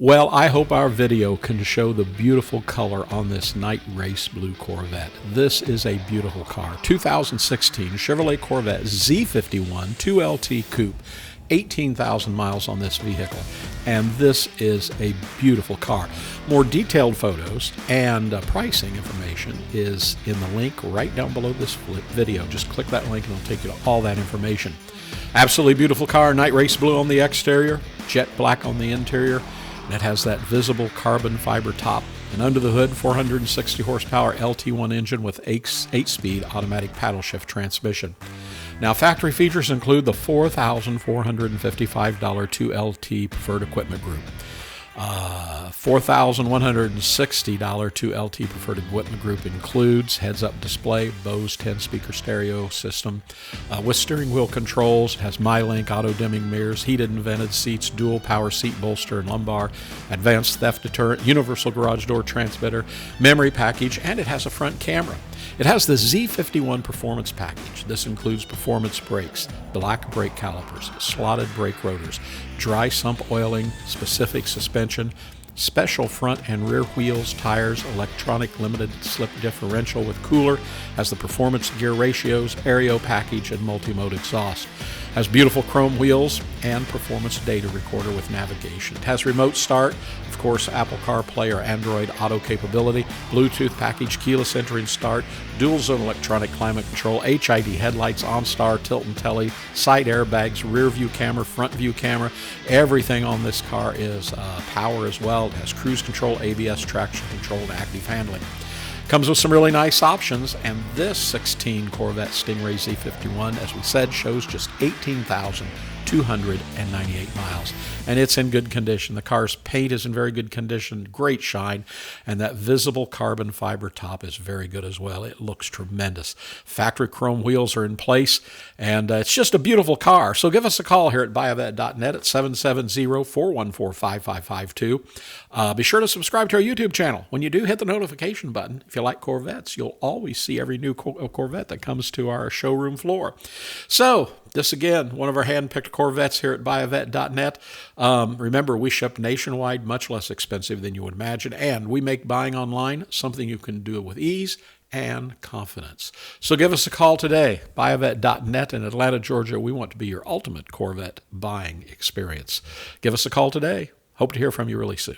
Well, I hope our video can show the beautiful color on this night race blue Corvette. This is a beautiful car. 2016 Chevrolet Corvette Z51 2LT Coupe. 18,000 miles on this vehicle, and this is a beautiful car. More detailed photos and pricing information is in the link right down below this video. Just click that link and it'll take you to all that information. Absolutely beautiful car, night race blue on the exterior, jet black on the interior, and it has that visible carbon fiber top. And under the hood, 460 horsepower LT1 engine with 8-speed automatic paddle shift transmission. Now, factory features include the $4,455 2LT preferred equipment group, $4,160 2LT preferred equipment group includes heads-up display, Bose 10-speaker stereo system with steering wheel controls. It has MyLink auto-dimming mirrors, heated and vented seats, dual power seat bolster and lumbar, advanced theft deterrent, universal garage door transmitter, memory package, and it has a front camera. It has the Z51 Performance Package. This includes performance brakes, black brake calipers, slotted brake rotors, dry sump oiling, specific suspension, special front and rear wheels, tires, electronic limited slip differential with cooler, has the performance gear ratios, aero package, and multi-mode exhaust. Has beautiful chrome wheels and performance data recorder with navigation. It has remote start, of course, Apple CarPlay or Android Auto capability, Bluetooth package, keyless entry and start, dual zone electronic climate control, HID headlights, OnStar, tilt and telly, side airbags, rear view camera, front view camera. Everything on this car is power as well. It has cruise control, ABS, traction control, and active handling. Comes with some really nice options, and this 16 Corvette Stingray Z51, as we said, shows just 18,298 miles, and it's in good condition. The car's paint is in very good condition, great shine, and that visible carbon fiber top is very good as well. It looks tremendous. Factory chrome wheels are in place, and it's just a beautiful car. So give us a call here at buyavette.net at 770-414-5552. Be sure to subscribe to our YouTube channel. When you do, hit the notification button. If you like Corvettes, you'll always see every new Corvette that comes to our showroom floor. So, this again, one of our hand-picked Corvettes here at buyavette.net. Remember, we ship nationwide, much less expensive than you would imagine, and we make buying online something you can do with ease and confidence. So give us a call today, buyavette.net in Atlanta, Georgia. We want to be your ultimate Corvette buying experience. Give us a call today. Hope to hear from you really soon.